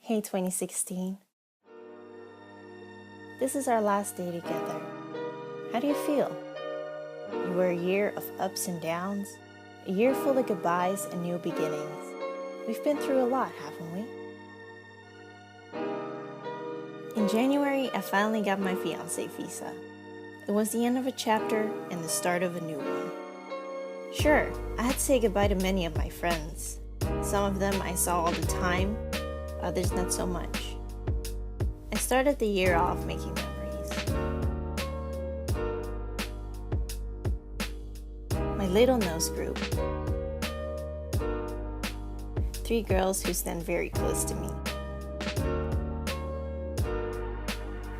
Hey 2016. This is our last day together. How do you feel? You were a year of ups and downs, a year full of goodbyes and new beginnings. We've been through a lot, haven't we? In January, I finally got my fiancé visa. It was the end of a chapter and the start of a new one. Sure, I had to say goodbye to many of my friends. Some of them I saw all the time, others not so much. I started the year off making memories. My little nose group. 3 girls who stand very close to me.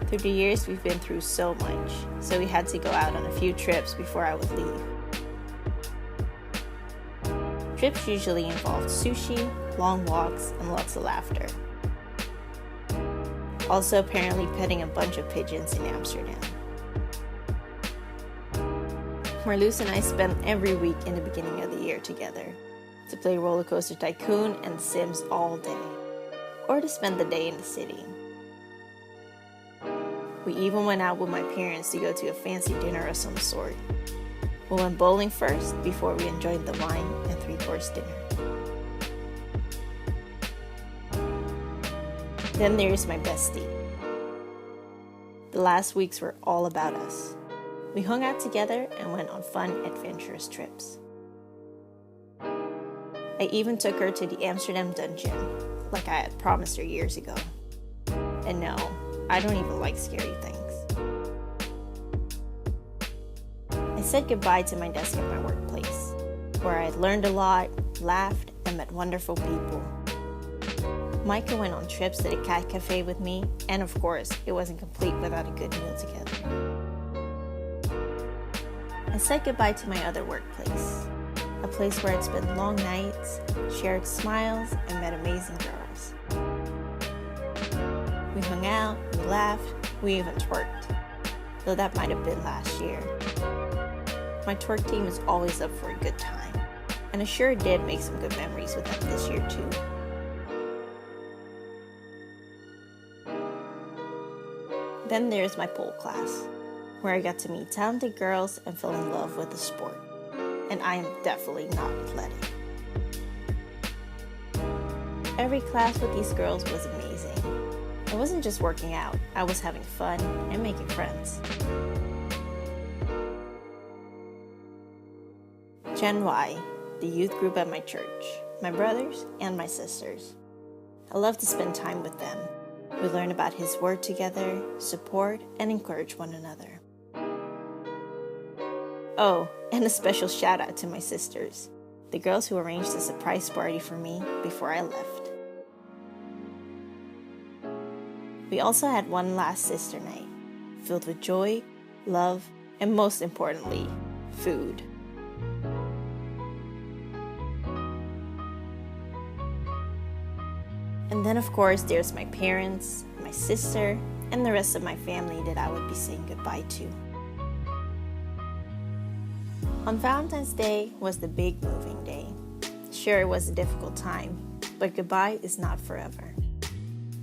Through the years, we've been through so much, so we had to go out on a few trips before I would leave. Trips usually involved sushi, long walks, and lots of laughter. Also, apparently petting a bunch of pigeons in Amsterdam. Marloes and I spent every week in the beginning of the year together to play Roller Coaster Tycoon and Sims all day, or to spend the day in the city. We even went out with my parents to go to a fancy dinner of some sort. We went bowling first before we enjoyed the wine and 3-course dinner. Then there's my bestie. The last weeks were all about us. We hung out together and went on fun, adventurous trips. I even took her to the Amsterdam dungeon, like I had promised her years ago. And no, I don't even like scary things. I said goodbye to my desk at my workplace, where I had learned a lot, laughed, and met wonderful people. Micah went on trips to the cat cafe with me, and of course, it wasn't complete without a good meal together. I said goodbye to my other workplace, a place where I'd spent long nights, shared smiles, and met amazing girls. We hung out, we laughed, we even twerked, though that might have been last year. My twerk team is always up for a good time, and I sure did make some good memories with them this year too. Then there's my pole class, where I got to meet talented girls and fell in love with the sport. And I am definitely not athletic. Every class with these girls was amazing. I wasn't just working out, I was having fun and making friends. Gen Y, the youth group at my church, my brothers and my sisters. I love to spend time with them. We learn about His Word together, support, and encourage one another. Oh, and a special shout out to my sisters, the girls who arranged a surprise party for me before I left. We also had one last sister night, filled with joy, love, and most importantly, food. And then of course there's my parents, my sister, and the rest of my family that I would be saying goodbye to. On Valentine's Day was the big moving day. Sure, it was a difficult time, but goodbye is not forever.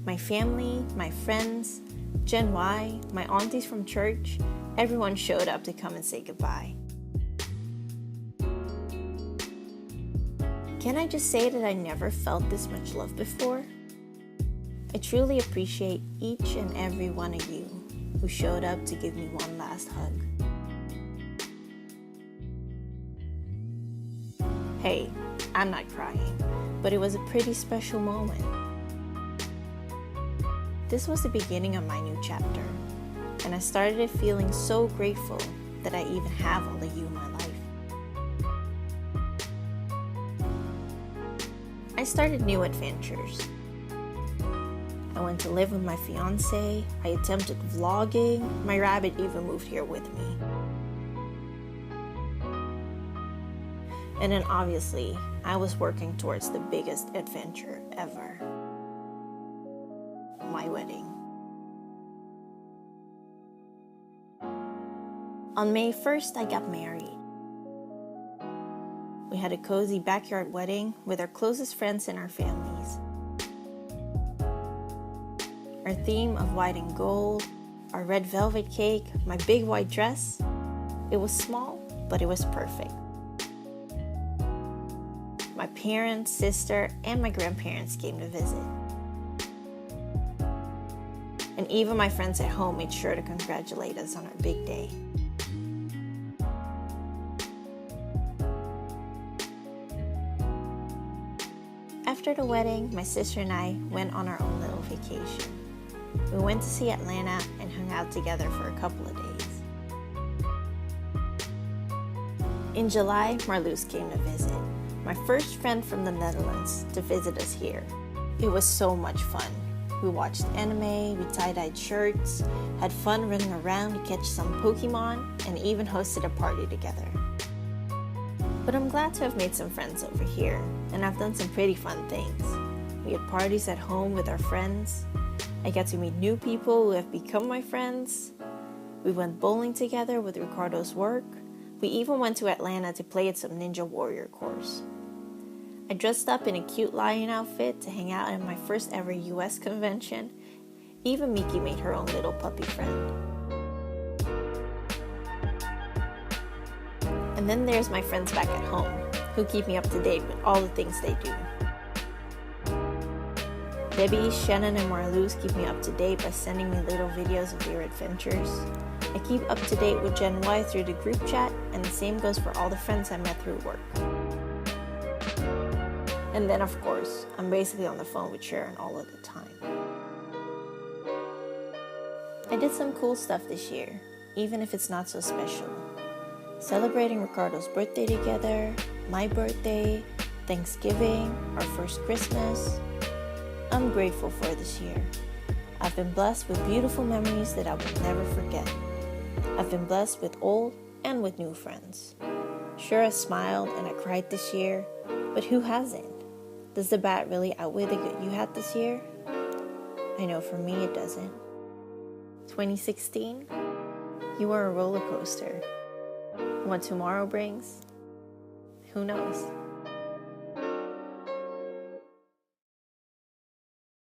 My family, my friends, Gen Y, my aunties from church, everyone showed up to come and say goodbye. Can I just say that I never felt this much love before? I truly appreciate each and every one of you who showed up to give me one last hug. Hey, I'm not crying, but it was a pretty special moment. This was the beginning of my new chapter, and I started feeling so grateful that I even have all of you in my life. I started new adventures. I went to live with my fiancé, I attempted vlogging, my rabbit even moved here with me. And then obviously, I was working towards the biggest adventure ever. My wedding. On May 1st, I got married. We had a cozy backyard wedding with our closest friends and our families. Our theme of white and gold, our red velvet cake, my big white dress. It was small, but it was perfect. My parents, sister, and my grandparents came to visit. And even my friends at home made sure to congratulate us on our big day. After the wedding, my sister and I went on our own little vacation. We went to see Atlanta and hung out together for a couple of days. In July, Marloes came to visit, my first friend from the Netherlands, to visit us here. It was so much fun. We watched anime, we tie-dyed shirts, had fun running around to catch some Pokemon, and even hosted a party together. But I'm glad to have made some friends over here, and I've done some pretty fun things. We had parties at home with our friends. I got to meet new people who have become my friends. We went bowling together with Ricardo's work. We even went to Atlanta to play at some Ninja Warrior course. I dressed up in a cute lion outfit to hang out at my first ever US convention. Even Miki made her own little puppy friend. And then there's my friends back at home, who keep me up to date with all the things they do. Debbie, Shannon, and Marloes keep me up to date by sending me little videos of their adventures. I keep up to date with Gen Y through the group chat, and the same goes for all the friends I met through work. And then, of course, I'm basically on the phone with Sharon all of the time. I did some cool stuff this year, even if it's not so special. Celebrating Ricardo's birthday together, my birthday, Thanksgiving, our first Christmas. I'm grateful for this year. I've been blessed with beautiful memories that I will never forget. I've been blessed with old and with new friends. Sure, I smiled and I cried this year, but who hasn't? Does the bad really outweigh the good you had this year? I know for me it doesn't. 2016, you were a roller coaster. What tomorrow brings, who knows?